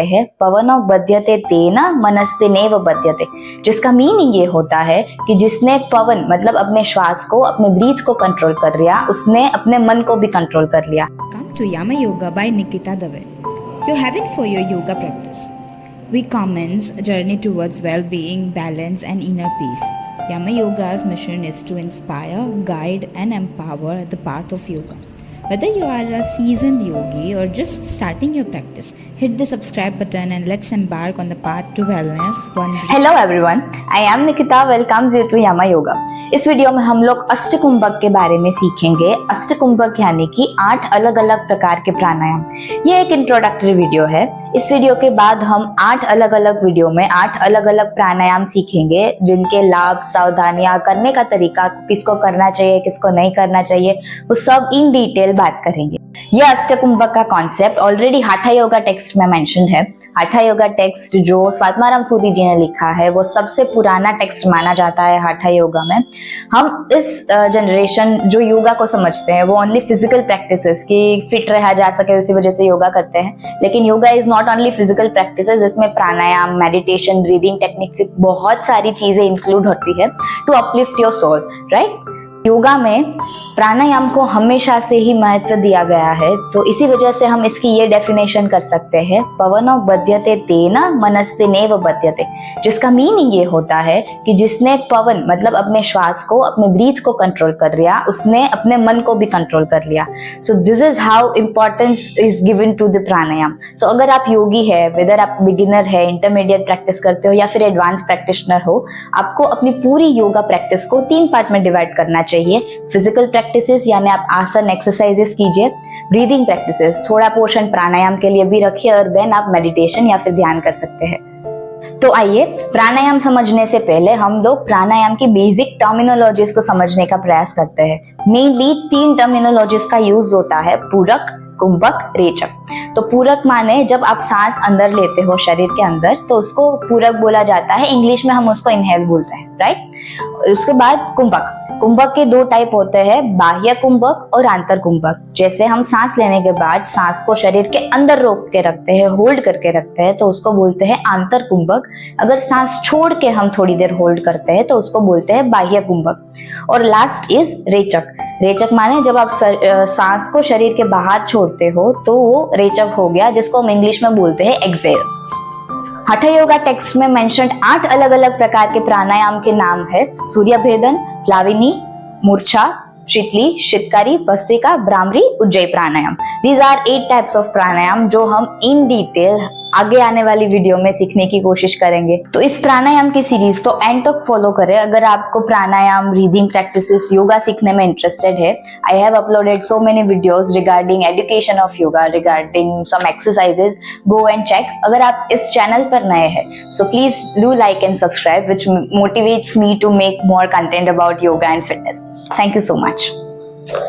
है पवनो बध्यते तेन मनस्तेनेव बध्यते, जिसका मीनिंग ये होता है कि जिसने पवन मतलब अपने श्वास को, अपने ब्रीथ को कंट्रोल कर लिया, उसने अपने मन को भी कंट्रोल कर लिया। Come to Yama Yoga by Nikita Dave. Your heaven for your yoga practice. We commence a journey towards well-being, balance and inner peace. Yama Yoga's mission is to inspire, guide and empower the path of yoga. Whether you are a seasoned yogi or just starting your practice, hit the subscribe button and let's embark on the path to wellness. Hello everyone, I am Nikita, welcomes you to Yama Yoga. इस video में हम लोग अष्टकुंभक के बारे में सीखेंगे। अष्टकुंभक यानी कि 8 अलग अलग प्रकार के प्राणायाम। ये एक इंट्रोडक्टरी वीडियो है। इस वीडियो के बाद हम 8 अलग अलग वीडियो में 8 अलग अलग प्राणायाम सीखेंगे, जिनके लाभ, सावधानियां, करने का तरीका, किसको करना चाहिए, किसको नहीं करना चाहिए, वो सब इन डिटेल बात करेंगे। ये अष्टकुंभक का कॉन्सेप्ट ऑलरेडी हाठा योगा टेक्स्ट में मेंशन है। हाठा योगा टेक्स्ट जो स्वात्माराम सूरी जी ने लिखा है, वो सबसे पुराना टेक्स्ट माना जाता है हाठा योगा में। हम इस जनरेशन जो योगा को समझते हैं वो ओनली फिजिकल प्रैक्टिसेस की फिट रहा जा सके उसी वजह से योगा करते हैं, लेकिन yoga is not only physical practices. इसमें प्राणायाम, मेडिटेशन, ब्रीदिंग टेक्निक्स, बहुत सारी चीजें इंक्लूड होती है to uplift your soul, right. Yoga में प्राणायाम को हमेशा से ही महत्व दिया गया है, तो इसी वजह से हम इसकी ये डेफिनेशन कर सकते हैं पवनो बध्यते तेन मनस्तेनेव बध्यते, जिसका मीनिंग ये होता है कि जिसने पवन मतलब अपने श्वास को, अपने ब्रीथ को कंट्रोल कर लिया, उसने अपने मन को भी कंट्रोल कर लिया। So this is how importance is given to the pranayama. So अगर आप योगी है, वेदर आप बिगिनर है, इंटरमीडिएट प्रैक्टिस करते हो या फिर एडवांस प्रैक्टिशनर हो, आपको अपनी पूरी योगा प्रैक्टिस को 3 पार्ट में डिवाइड करना चाहिए। फिजिकल प्रैक्टिसेस यानी आप आसन एक्सरसाइजेस कीजिए, ब्रीदिंग प्रैक्टिसेस, थोड़ा पोर्शन प्राणायाम के लिए भी रखिए और देन आप मेडिटेशन या फिर ध्यान कर सकते हैं। तो आइए प्राणायाम समझने से पहले हम लोग प्राणायाम की बेसिक टर्मिनोलॉजीज को समझने का प्रयास करते हैं। मेनली 3 टर्मिनोलॉजीज का यूज होता है, पूरक, कुंभक, रेचक। तो पूरक माने जब आप सांस अंदर लेते हो शरीर के अंदर, तो उसको पूरक बोला जाता है। इंग्लिश में हम उसको इनहेल बोलते हैं, राइट। उसके बाद कुंभक। कुंभक के 2 टाइप होते हैं, बाह्य कुंभक और आंतर कुंभक। जैसे हम सांस लेने के बाद सांस को शरीर के अंदर रोक के रखते हैं, होल्ड करके रखते हैं, तो उसको बोलते हैं आंतर कुंभक। अगर सांस छोड़ के हम थोड़ी देर होल्ड करते हैं तो उसको बोलते हैं बाह्य कुंभक। और लास्ट इज रेचक। रेचक माने जब आप सांस को शरीर के बाहर छोड़ते हो तो वो रेचक हो गया, जिसको हम इंग्लिश में बोलते हैं एक्सेल। हठ योगा टेक्स्ट में मेंशन्ड 8 अलग अलग प्रकार के प्राणायाम के नाम है, सूर्य भेदन, प्लाविनी, मूर्छा, शीतली, शीतकारी, भस्त्रिका, भ्रामरी, उज्जयी प्राणायाम। दीज आर 8 टाइप्स ऑफ प्राणायाम जो हम इन डिटेल आगे आने वाली वीडियो में सीखने की कोशिश करेंगे। तो इस प्राणायाम की सीरीज को एंड तक फॉलो करें। अगर आपको प्राणायाम, ब्रीदिंग प्रैक्टिसेस, योगा सीखने में इंटरेस्टेड है, I have uploaded so many videos regarding education of yoga, regarding some exercises, go and check. अगर आप इस चैनल पर नए हैं so please do like and subscribe, which motivates me to make more content about yoga and fitness. Thank you so much.